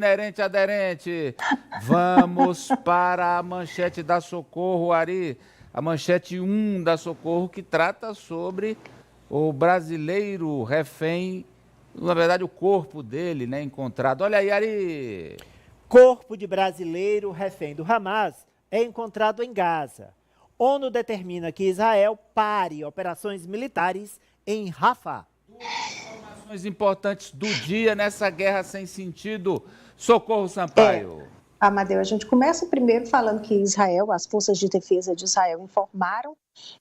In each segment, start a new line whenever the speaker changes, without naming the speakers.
Inerente aderente, vamos para a manchete da Socorro, Ari, a manchete 1 da Socorro, que trata sobre o brasileiro refém, na verdade o corpo dele, né, encontrado. Olha aí, Ari.
Corpo de brasileiro refém do Hamas é encontrado em Gaza. ONU determina que Israel pare operações militares em Rafah.
Informações importantes do dia nessa guerra sem sentido. Socorro Sampaio.
Amadeu, a gente começa primeiro falando que Israel, as forças de defesa de Israel informaram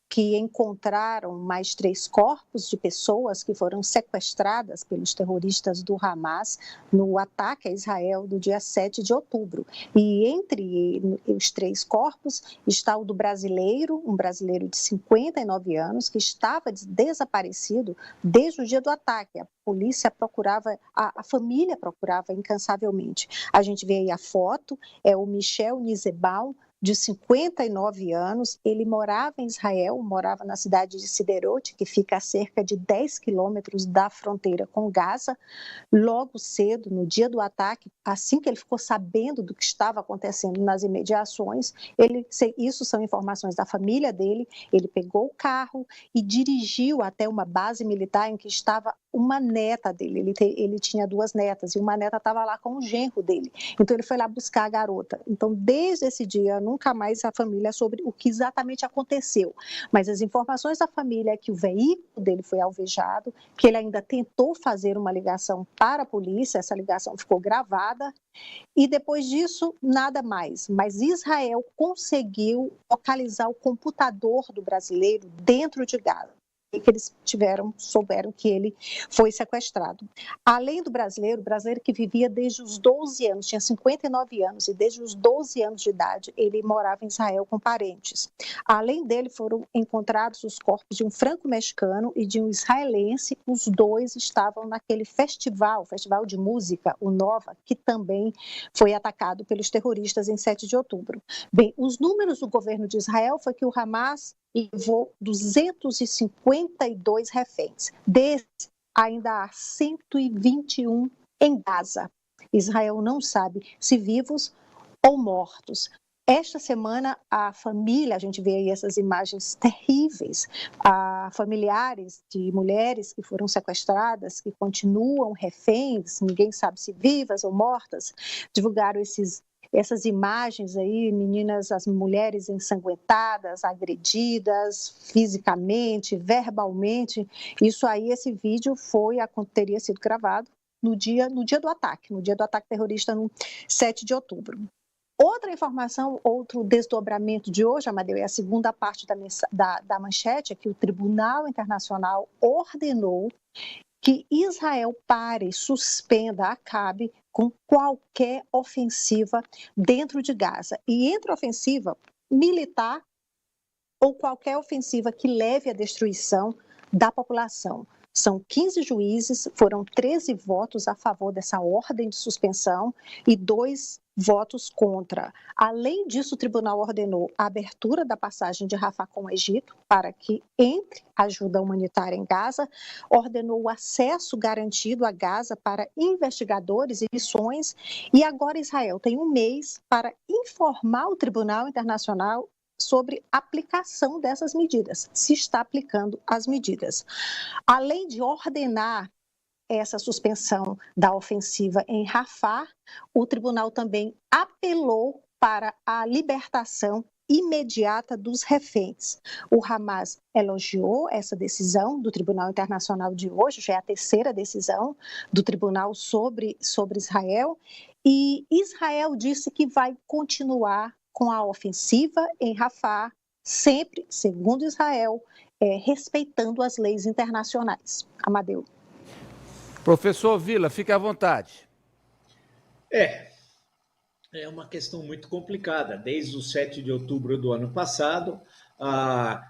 que encontraram mais 3 corpos de pessoas que foram sequestradas pelos terroristas do Hamas no ataque a Israel do dia 7 de outubro. E entre os 3 corpos está o do brasileiro, um brasileiro de 59 anos, que estava desaparecido desde o dia do ataque. A polícia procurava, a família procurava incansavelmente. A gente vê aí a foto, é o Michel Nizebaum, de 59 anos, ele morava em Israel, morava na cidade de Siderot, que fica a cerca de 10 quilômetros da fronteira com Gaza. Logo cedo, no dia do ataque, assim que ele ficou sabendo do que estava acontecendo nas imediações, isso são informações da família dele, ele pegou o carro e dirigiu até uma base militar em que estava uma neta dele, ele tinha 2 netas, e uma neta estava lá com o genro dele, então ele foi lá buscar a garota. Então, desde esse dia, nunca mais a família sobre o que exatamente aconteceu, mas as informações da família é que o veículo dele foi alvejado, que ele ainda tentou fazer uma ligação para a polícia, essa ligação ficou gravada, e depois disso, nada mais. Mas Israel conseguiu localizar o computador do brasileiro dentro de Gaza. E que eles souberam que ele foi sequestrado. Além do brasileiro, o brasileiro que vivia desde os 12 anos, tinha 59 anos, e desde os 12 anos de idade, ele morava em Israel com parentes. Além dele, foram encontrados os corpos de um franco-mexicano e de um israelense. Os 2 estavam naquele festival de música, o Nova, que também foi atacado pelos terroristas em 7 de outubro. Bem, os números do governo de Israel foi que o Hamas levou 252 reféns. Desses, ainda há 121 em Gaza. Israel não sabe se vivos ou mortos. Esta semana, a família, a gente vê aí essas imagens terríveis, familiares de mulheres que foram sequestradas, que continuam reféns, ninguém sabe se vivas ou mortas, divulgaram essas imagens aí, meninas, as mulheres ensanguentadas, agredidas fisicamente, verbalmente. Isso aí, esse vídeo teria sido gravado no dia do ataque terrorista no 7 de outubro. Outra informação, outro desdobramento de hoje, Amadeu, é a segunda parte da manchete, é que o Tribunal Internacional ordenou que Israel pare, suspenda, acabe com qualquer ofensiva dentro de Gaza. E entre ofensiva militar ou qualquer ofensiva que leve à destruição da população. São 15 juízes, foram 13 votos a favor dessa ordem de suspensão e 2 votos contra. Além disso, o tribunal ordenou a abertura da passagem de Rafah com o Egito para que entre ajuda humanitária em Gaza, ordenou o acesso garantido a Gaza para investigadores e missões, e agora Israel tem um mês para informar o Tribunal Internacional sobre a aplicação dessas medidas, se está aplicando as medidas. Além de ordenar essa suspensão da ofensiva em Rafah, o tribunal também apelou para a libertação imediata dos reféns. O Hamas elogiou essa decisão do Tribunal Internacional de hoje, já é a 3ª decisão do tribunal sobre Israel, e Israel disse que vai continuar com a ofensiva em Rafah, sempre, segundo Israel, respeitando as leis internacionais. Amadeu.
Professor Vila, fique à vontade.
É uma questão muito complicada. Desde o 7 de outubro do ano passado,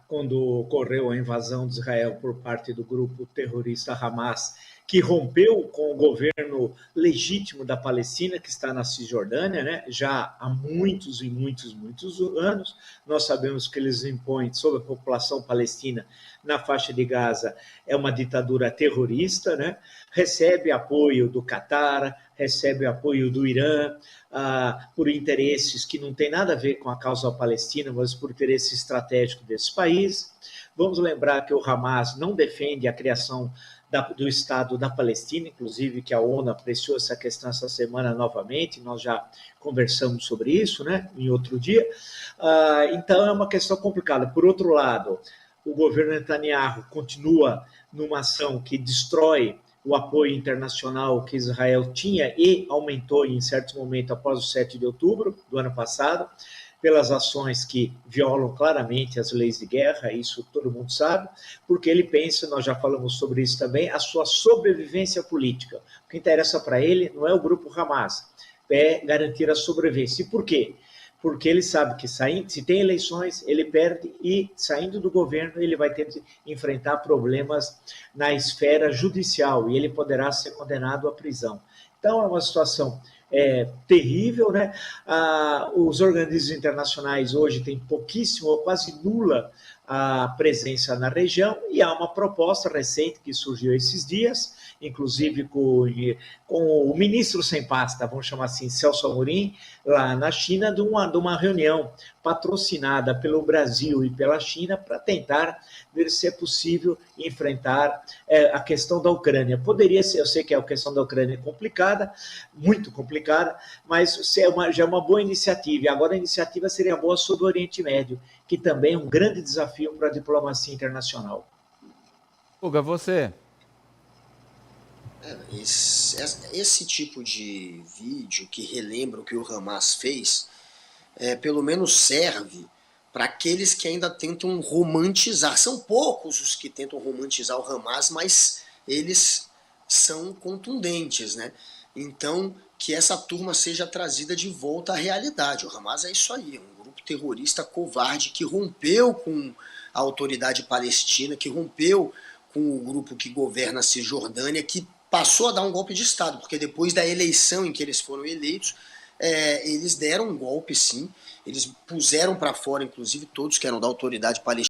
quando ocorreu a invasão de Israel por parte do grupo terrorista Hamas, que rompeu com o governo legítimo da Palestina, que está na Cisjordânia, né? Já há muitos e muitos anos. Nós sabemos que eles impõem sobre a população palestina na faixa de Gaza é uma ditadura terrorista, né? Recebe apoio do Catar, recebe apoio do Irã, por interesses que não tem nada a ver com a causa palestina, mas por interesse estratégico desse país. Vamos lembrar que o Hamas não defende a criação do Estado da Palestina, inclusive que a ONU apreciou essa questão essa semana novamente, nós já conversamos sobre isso, né, em outro dia. Então é uma questão complicada. Por outro lado, o governo Netanyahu continua numa ação que destrói o apoio internacional que Israel tinha e aumentou em certos momentos após o 7 de outubro do ano passado, pelas ações que violam claramente as leis de guerra, isso todo mundo sabe, porque ele pensa, nós já falamos sobre isso também, a sua sobrevivência política. O que interessa para ele não é o grupo Hamas, é garantir a sobrevivência. E por quê? Porque ele sabe que se tem eleições, ele perde e, saindo do governo, ele vai ter que enfrentar problemas na esfera judicial e ele poderá ser condenado à prisão. Então, é uma situação terrível, né? Os organismos internacionais hoje têm pouquíssimo ou quase nula a presença na região e há uma proposta recente que surgiu esses dias, inclusive com o ministro sem pasta, vamos chamar assim, Celso Amorim, lá na China, de uma reunião patrocinada pelo Brasil e pela China para tentar ver se é possível enfrentar a questão da Ucrânia. Poderia ser, eu sei que a questão da Ucrânia é complicada, muito complicada, mas já é uma boa iniciativa. E agora a iniciativa seria boa sobre o Oriente Médio, que também é um grande desafio para a diplomacia internacional.
Guga, você...
Esse tipo de vídeo que relembra o que o Hamas fez, pelo menos serve para aqueles que ainda tentam romantizar. São poucos os que tentam romantizar o Hamas, mas eles são contundentes, né? Então, que essa turma seja trazida de volta à realidade. O Hamas é isso aí, é um grupo terrorista covarde que rompeu com a autoridade palestina, que rompeu com o grupo que governa a Cisjordânia, que passou a dar um golpe de Estado, porque depois da eleição em que eles foram eleitos, eles deram um golpe, sim, eles puseram para fora, inclusive, todos que eram da autoridade palestina,